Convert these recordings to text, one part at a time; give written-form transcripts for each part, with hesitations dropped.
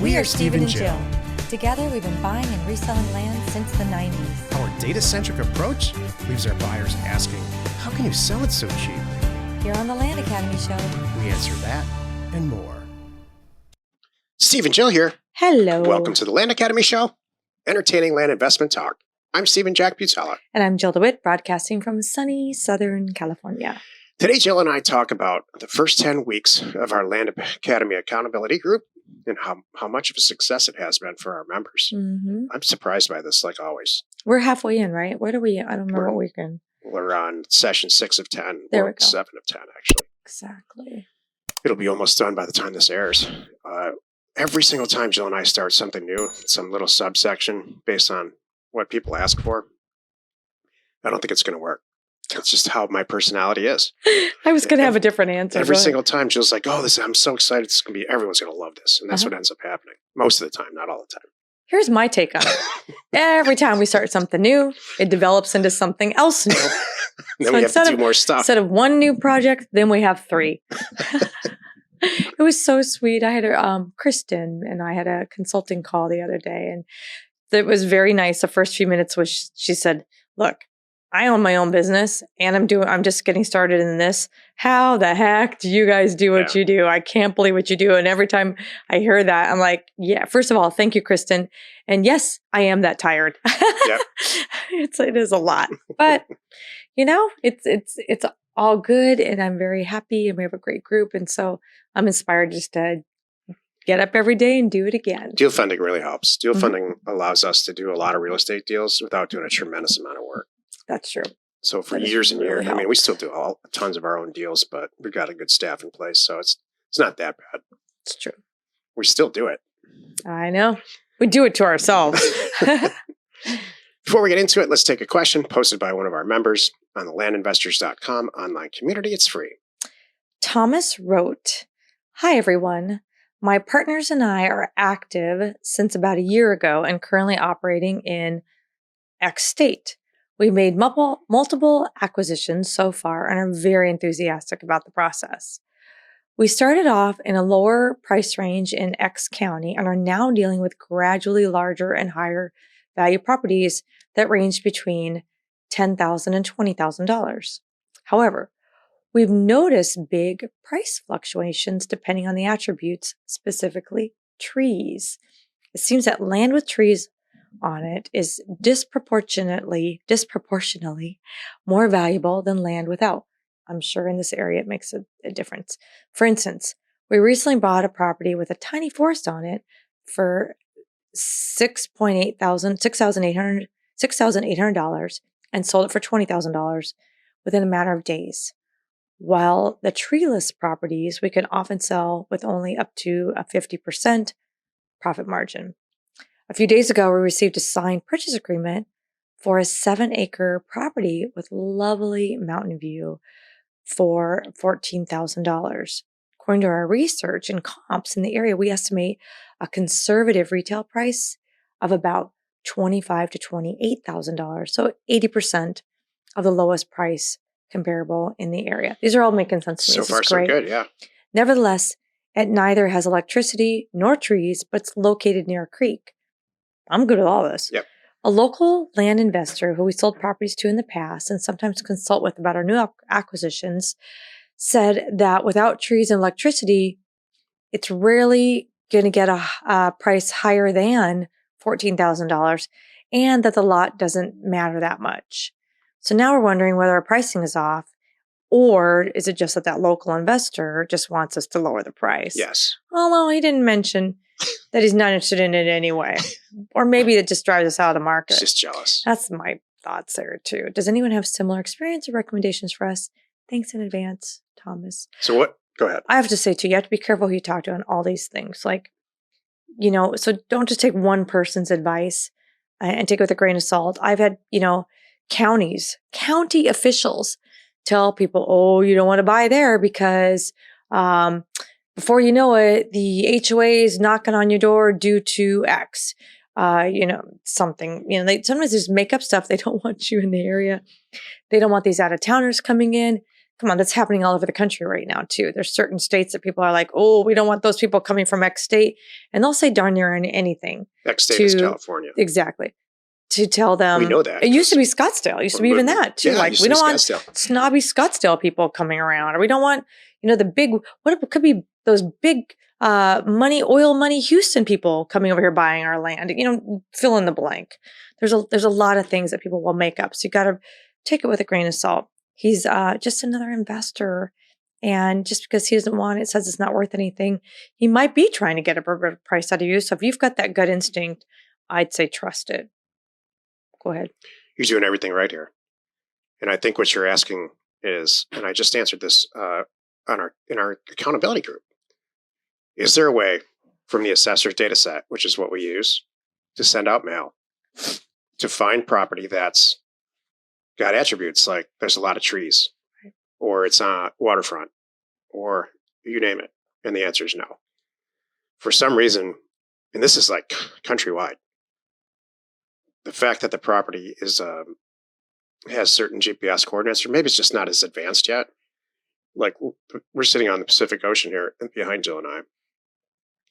We are Steve and Jill. Together, we've been buying and reselling land since the 90s. Our data-centric approach leaves our buyers asking, how can you sell it so cheap? Here on the Land Academy Show, We answer that and more. Steve and Jill here. hello. Welcome to the Land Academy Show, entertaining land investment talk. I'm Stephen Jack Butella. And I'm Jill DeWitt, broadcasting from sunny Southern California. Today, Jill and I talk about the first 10 weeks of our Land Academy Accountability Group and how much of a success it has been for our members. Mm-hmm. I'm surprised by this, like always. We're halfway in, right? What are we? I don't remember what we're in. We're on session 6 of 10. There or we go. 7 of 10, actually. Exactly. It'll be almost done by the time this airs. Every single time Jill and I start something new, some little subsection based on what people ask for, I don't think it's going to work. It's just how my personality is. I was going to have a different answer. Every single time Jill's like, oh, I'm so excited. Everyone's going to love this. And that's what ends up happening. Most of the time, not all the time. Here's my take on it. Every time we start something new, it develops into something else new. Then we have to do more stuff. Instead of one new project, then we have 3. It was so sweet. I had Kristen and I had a consulting call the other day, and it was very nice. The first few minutes was she said, look, I own my own business and I'm just getting started in this. How the heck do you guys do what you do? I can't believe what you do. And every time I hear that, I'm like, yeah, first of all, thank you, Kristen. And yes, I am that tired. Yep. It is a lot, but it's all good. And I'm very happy and we have a great group. And so I'm inspired just to get up every day and do it again. Deal funding really helps. Deal funding allows us to do a lot of real estate deals without doing a tremendous amount of work. That's true. So for That years and really years, we still do tons of our own deals, but we've got a good staff in place. So it's not that bad. It's true. We still do it. I know. We do it to ourselves. Before we get into it, let's take a question posted by one of our members on the landinvestors.com online community. It's free. Thomas wrote, hi, everyone. My partners and I are active since about a year ago and currently operating in X state. We made multiple acquisitions so far and are very enthusiastic about the process. We started off in a lower price range in X county and are now dealing with gradually larger and higher value properties that range between $10,000 and $20,000. However, we've noticed big price fluctuations depending on the attributes, specifically trees. It seems that land with trees on it is disproportionately more valuable than land without. I'm sure in this area it makes a difference. For instance, we recently bought a property with a tiny forest on it for $6,800 and sold it for $20,000 within a matter of days. While the treeless properties we can often sell with only up to a 50% profit margin. A few days ago, we received a signed purchase agreement for a 7-acre property with lovely mountain view for $14,000. According to our research and comps in the area, we estimate a conservative retail price of about $25,000 to $28,000. So 80% of the lowest price comparable in the area. These are all making sense to me. So far, so good, yeah. Nevertheless, it neither has electricity nor trees, but it's located near a creek. I'm good with all this. Yep. A local land investor who we sold properties to in the past and sometimes consult with about our new acquisitions said that without trees and electricity, it's rarely going to get a price higher than $14,000 and that the lot doesn't matter that much. So now we're wondering whether our pricing is off or is it just that local investor just wants us to lower the price? Yes. Although he didn't mention that he's not interested in it anyway. Or maybe it just drives us out of the market. He's just jealous. That's my thoughts there too. Does anyone have similar experience or recommendations for us? Thanks in advance, Thomas. So what? Go ahead. I have to say too, you have to be careful who you talk to on all these things. So don't just take one person's advice and take it with a grain of salt. I've had, county officials tell people, oh, you don't want to buy there because before you know it, the HOA is knocking on your door due to X. Something, they sometimes just make up stuff. They don't want you in the area. They don't want these out of towners coming in. come on, that's happening all over the country right now too. There's certain states that people are like, oh, we don't want those people coming from X state. And they'll say darn near anything. X state is California. Exactly. To tell them. We know that. It used to be Scottsdale. It used to be even that too. Yeah, like we don't want snobby Scottsdale people coming around, or we don't want, the big, what it could be those big oil money Houston people coming over here buying our land. Fill in the blank. There's a lot of things that people will make up. So you got to take it with a grain of salt. He's just another investor. And just because he doesn't want it, says it's not worth anything, he might be trying to get a better price out of you. So if you've got that gut instinct, I'd say trust it. Go ahead. You're doing everything right here. And I think what you're asking is, and I just answered this in our accountability group, is there a way from the assessor's data set, which is what we use to send out mail, to find property that's got attributes like there's a lot of trees, or it's on waterfront, or you name it? And the answer is no. For some reason, and this is like countrywide, the fact that the property is has certain GPS coordinates, or maybe it's just not as advanced yet. Like we're sitting on the Pacific Ocean here behind Jill and I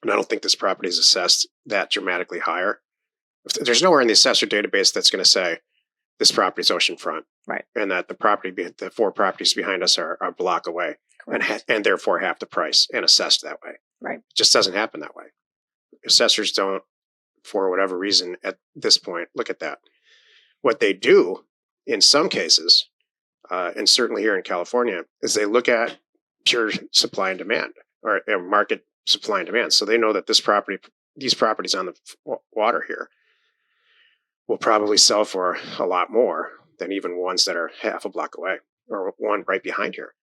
don't think this property is assessed that dramatically higher. There's nowhere in the assessor database that's going to say this property is oceanfront, right? And that the 4 properties behind us are a block away, and therefore half the price and assessed that way. Right. It just doesn't happen that way. Assessors don't, for whatever reason, at this point, look at that. What they do in some cases, and certainly here in California, is they look at pure supply and demand, or market supply and demand. So they know that these properties on the water here will probably sell for a lot more than even ones that are half a block away or one right behind here.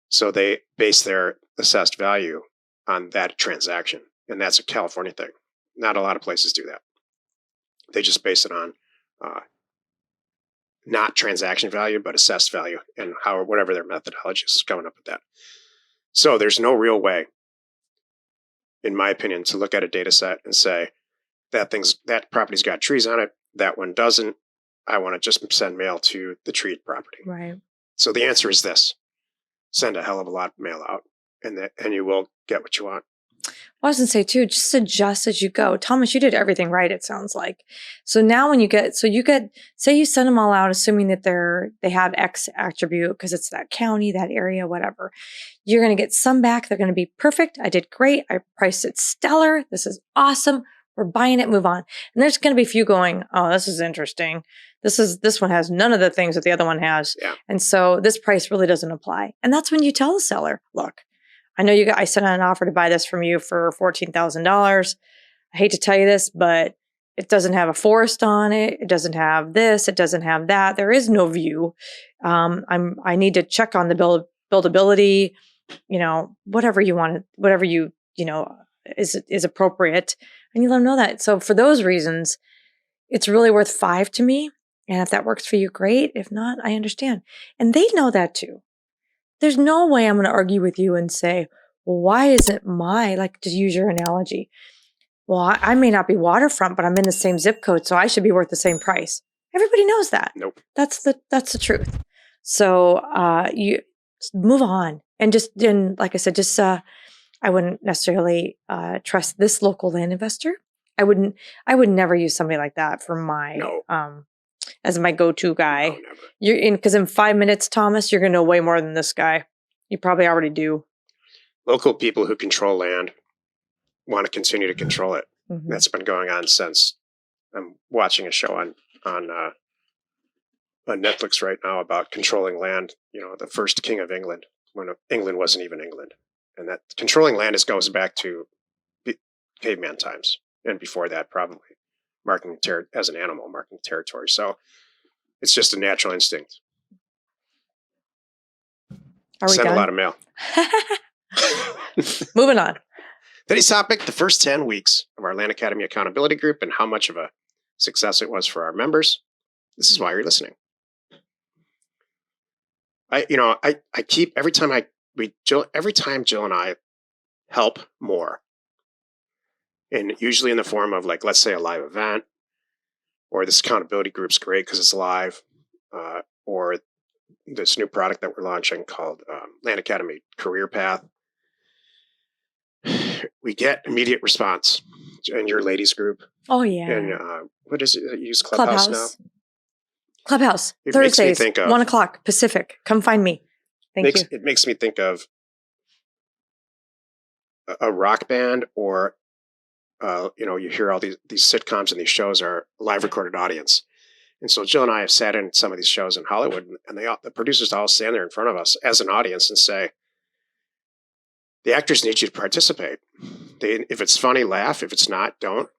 So they base their assessed value on that transaction. And that's a California thing. Not a lot of places do that. They just base it on not transaction value, but assessed value, and whatever their methodology is coming up with that. So there's no real way, in my opinion, to look at a data set and say that property's got trees on it, that one doesn't. I want to just send mail to the treed property. Right. So the answer is this: send a hell of a lot of mail out, and you will get what you want. Well, I was going to say too, just adjust as you go. Thomas, you did everything right, it sounds like. So now when say you send them all out, assuming that they have X attribute because it's that county, that area, whatever. You're going to get some back. They're going to be perfect. I did great. I priced it stellar. This is awesome. We're buying it, move on. And there's going to be a few going, oh, this is interesting. This one has none of the things that the other one has. Yeah. And so this price really doesn't apply. And that's when you tell the seller, look, I know I sent out an offer to buy this from you for $14,000. I hate to tell you this, but it doesn't have a forest on it. It doesn't have this. It doesn't have that. There is no view. I need to check on the buildability, whatever you want, whatever is appropriate. And you let them know that. So for those reasons, it's really worth $5 to me. And if that works for you, great. If not, I understand. And they know that too. There's no way I'm going to argue with you and say, well, why isn't to use your analogy? Well, I may not be waterfront, but I'm in the same zip code, so I should be worth the same price. Everybody knows that. Nope. That's the truth. So you move on. And like I said, I wouldn't necessarily trust this local land investor. I would never use somebody like that for my as my go-to guy. No, never. Because in 5 minutes, Thomas, you're going to know way more than this guy. You probably already do. Local people who control land want to continue to control it. Mm-hmm. That's been going on since I'm watching a show on Netflix right now about controlling land. The first king of England, when England wasn't even England, and that controlling land goes back to caveman times, and before that, probably marking as an animal, marking territory. So it's just a natural instinct. Send a lot of mail. Moving on. Today's topic: the first 10 weeks of our Land Academy Accountability Group and how much of a success it was for our members. This is why you're listening. I keep every time Jill and I help more, and usually in the form of, like, let's say a live event, or this accountability group's great because it's live, or this new product that we're launching called Land Academy Career Path. We get immediate response in your ladies group. Oh, yeah. And what is it? You use Clubhouse now? Clubhouse. It makes me Thursdays, think of 1 o'clock Pacific. Come find me. Thank you. It makes me think of a rock band, or you hear all these sitcoms and these shows are live recorded audience. And so Jill and I have sat in some of these shows in Hollywood, and the producers all stand there in front of us as an audience and say, the actors need you to participate. If it's funny, laugh. If it's not, don't.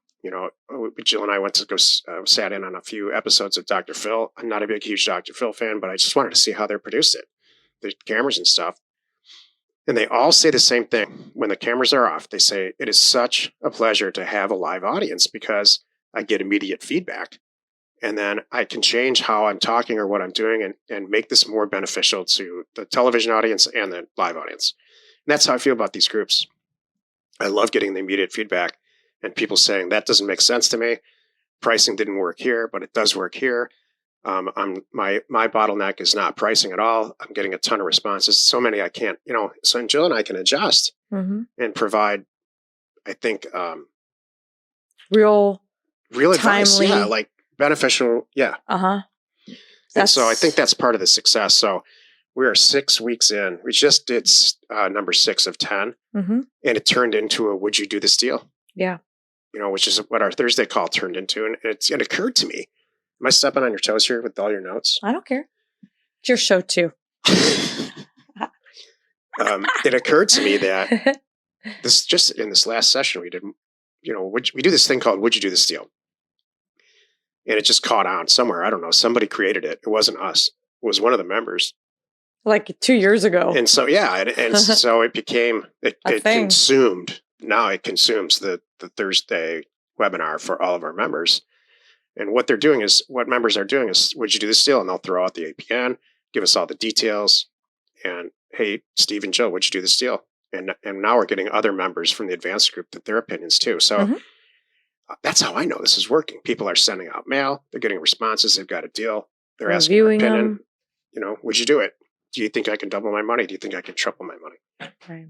Jill and I went to go sat in on a few episodes of Dr. Phil. I'm not a huge Dr. Phil fan, but I just wanted to see how they produced it, the cameras and stuff. And they all say the same thing. When the cameras are off, they say, it is such a pleasure to have a live audience because I get immediate feedback. And then I can change how I'm talking or what I'm doing and make this more beneficial to the television audience and the live audience. And that's how I feel about these groups. I love getting the immediate feedback and people saying, that doesn't make sense to me. Pricing didn't work here, but it does work here. My bottleneck is not pricing at all. I'm getting a ton of responses. So many I can't, so Jill and I can adjust and provide, I think, real advice. timely. Yeah, like beneficial. Yeah. And so I think that's part of the success. So we are 6 weeks in. We just did number 6 of 10, and it turned into a "Would you do this deal?" Yeah. Which is what our Thursday call turned into, and it occurred to me. Am I stepping on your toes here with all your notes? I don't care. It's your show too. It occurred to me that just in this last session we did, we do this thing called "Would you do this deal?" And it just caught on somewhere. I don't know. Somebody created it. It wasn't us. It was one of the members. Like 2 years ago. And so, yeah. And so it became, it consumed. Now it consumes the Thursday webinar for all of our members. And what members are doing is, would you do this deal? And they'll throw out the APN, give us all the details. And hey, Steve and Jill, would you do this deal? And now we're getting other members from the advanced group that their opinions too. So that's how I know this is working. People are sending out mail. They're getting responses. They've got a deal. They're asking their opinion. Them. Would you do it? Do you think I can double my money? Do you think I can triple my money? Right.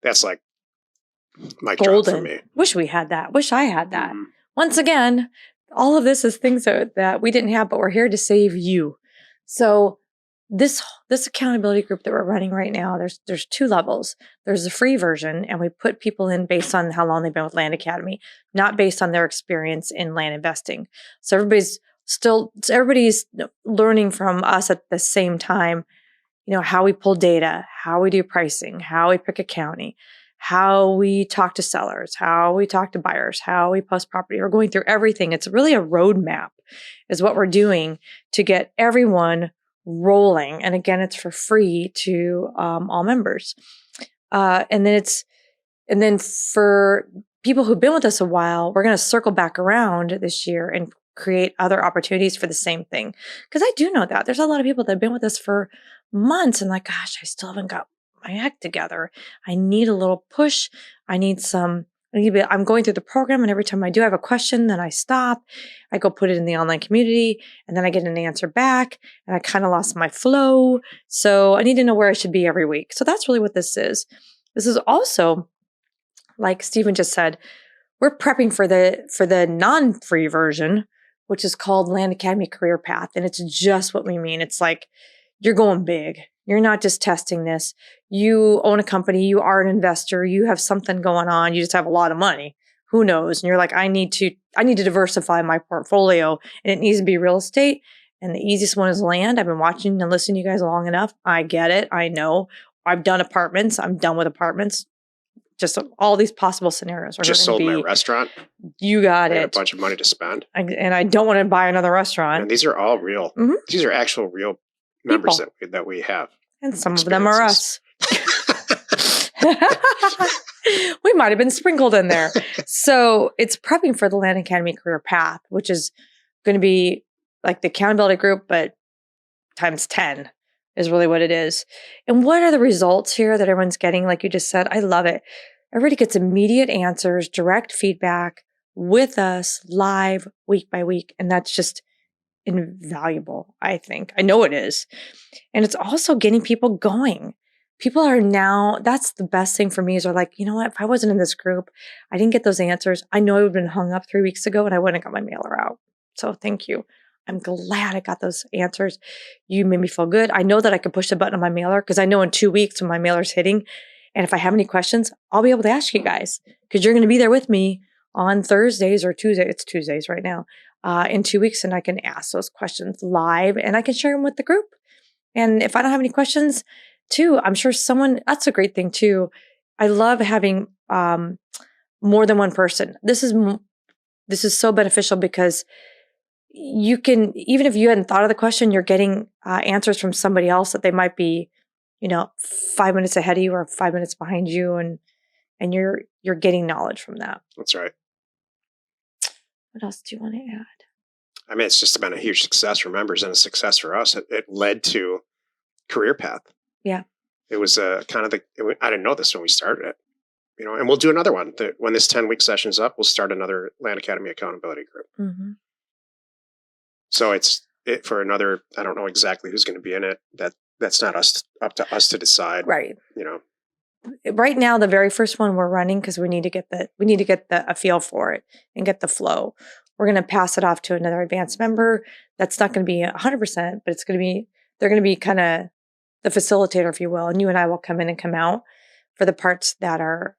That's like my job for me. Wish we had that. Wish I had that. Once again, all of this is things that we didn't have, but we're here to save you. So this accountability group that we're running right now, there's 2 levels. There's the free version, and we put people in based on how long they've been with Land Academy, not based on their experience in land investing. So everybody's learning from us at the same time, how we pull data, how we do pricing, how we pick a county, how we talk to sellers, how we talk to buyers, how we post property. We're going through everything. It's really a roadmap is what we're doing to get everyone rolling. And again, it's for free to all members. And then for people who've been with us a while, we're going to circle back around this year and create other opportunities for the same thing. Because I do know that there's a lot of people that have been with us for months and like, gosh, I still haven't got my act together. I need a little push. I'm going through the program, and every time I do, I have a question, then I stop. I go put it in the online community, and then I get an answer back, and I kind of lost my flow. So I need to know where I should be every week. So that's really what this is. This is also, like Stephen just said, we're prepping for the non-free version, which is called Land Academy Career Path. And it's just what we mean. It's like you're going big. You're not just testing this. You own a company. You are an investor. You have something going on. You just have a lot of money. Who knows? And you're like, I need to diversify my portfolio, and it needs to be real estate. And the easiest one is land. I've been watching and listening to you guys long enough. I get it. I know. I've done apartments. I'm done with apartments. Just all these possible scenarios. Just sold my restaurant. You got it. I had a bunch of money to spend. And I don't want to buy another restaurant. And these are all real. These are actual real members that we have. And some of them are us. We might have been sprinkled in there. So it's prepping for the Land Academy Career Path, which is going to be like the accountability group, but times 10 is really what it is. And what are the results here that everyone's getting? Like you just said, I love it. Everybody gets immediate answers, direct feedback with us live week by week. And that's just invaluable, I think. I know it is. And it's also getting people going. People are now, that's the best thing for me is they're like, you know what? If I wasn't in this group, I didn't get those answers. I know I would have been hung up 3 weeks ago and I wouldn't have got my mailer out. So thank you. I'm glad I got those answers. You made me feel good. I know that I can push the button on my mailer because I know in 2 weeks when my mailer's hitting, and if I have any questions, I'll be able to ask you guys because you're going to be there with me on Thursdays or Tuesdays. It's Tuesdays right now. In 2 weeks, and I can ask those questions live and I can share them with the group. And if I don't have any questions, too, I'm sure that's a great thing too. I love having more than one person. This is so beneficial because you can, even if you hadn't thought of the question, you're getting answers from somebody else that they might be, 5 minutes ahead of you or 5 minutes behind you, and you're getting knowledge from that. That's right. What else do you want to add? I mean, it's just been a huge success for members and a success for us. It led to career path. Yeah. It was I didn't know this when we started it, and we'll do another one. When this 10-week session is up, we'll start another Land Academy accountability group. Mm-hmm. So it's for another, I don't know exactly who's going to be in it. That's not up to us to decide. Right. Right now, the very first one we're running because we need to get a feel for it and get the flow. We're going to pass it off to another advanced member. That's not going to be 100%, but they're going to be kind of the facilitator, if you will, and you and I will come in and come out for the parts that are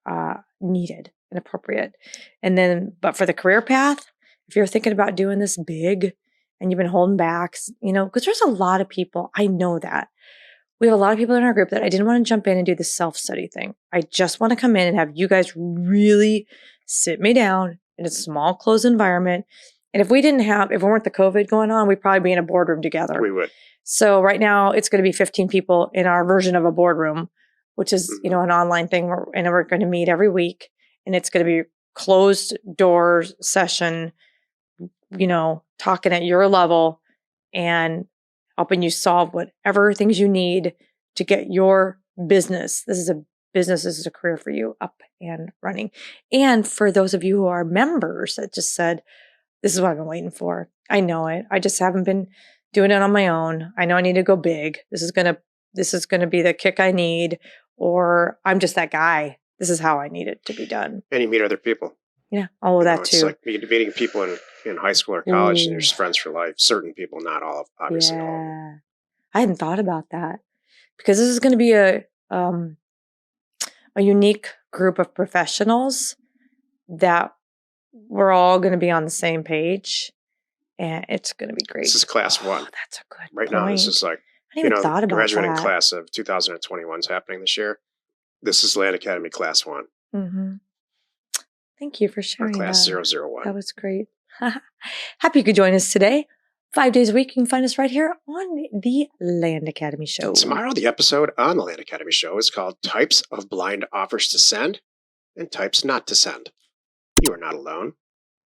needed and appropriate. And then, but for the career path, if you're thinking about doing this big and you've been holding back, because there's a lot of people, I know that. We have a lot of people in our group that I didn't want to jump in and do the self-study thing. I just want to come in and have you guys really sit me down in a small, closed environment. And if we weren't the COVID going on, we'd probably be in a boardroom together. We would. So right now it's going to be 15 people in our version of a boardroom, which is, an online thing. And we're going to meet every week, and it's going to be closed doors session, talking at your level and helping you solve whatever things you need to get your business. This is a career for you up and running. And for those of you who are members that just said, this is what I've been waiting for. I know it. I just haven't been doing it on my own. I know I need to go big. This is going to be the kick I need, or I'm just that guy. This is how I need it to be done. And you meet other people. Yeah. All of that too. It's like meeting people in high school or college, and you're just friends for life. Certain people, not all of, obviously. Yeah. All of them. I hadn't thought about that because this is going to be a unique group of professionals that we're all going to be on the same page, and it's going to be great. This is class one. That's a good right point. Now, this is like, I didn't even thought about graduating that. class of 2021 is happening this year. This is Land Academy class one. Mm-hmm. Thank you for sharing class that. 001. That was great. Happy you could join us today. 5 days a week, you can find us right here on the Land Academy Show. Tomorrow, the episode on the Land Academy Show is called Types of Blind Offers to Send and Types Not to Send. You are not alone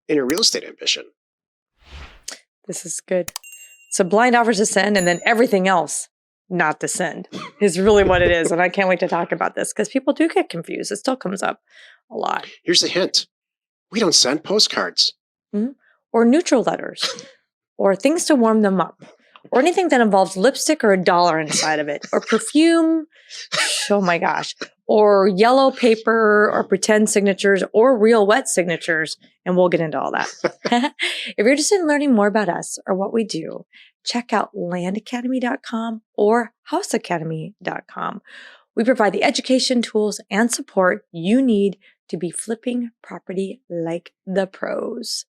in your real estate ambition. This is good. So blind offers to send and then everything else not to send is really what it is. And I can't wait to talk about this because people do get confused. It still comes up a lot. Here's a hint. We don't send postcards. Mm-hmm. Or neutral letters. Or things to warm them up. Or anything that involves lipstick or $1 inside of it. Or perfume. Oh my gosh. Or yellow paper or pretend signatures or real wet signatures. And we'll get into all that. If you're interested in learning more about us or what we do, check out landacademy.com or houseacademy.com. We provide the education, tools, and support you need to be flipping property like the pros.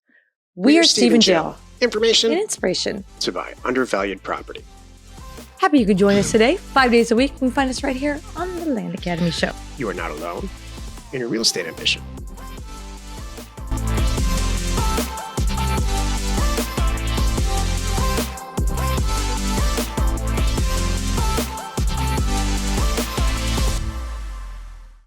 We are Stephen Jill. Information and inspiration to buy undervalued property. Happy you could join us today. 5 days a week. You can find us right here on the Land Academy Show. You are not alone in your real estate ambition.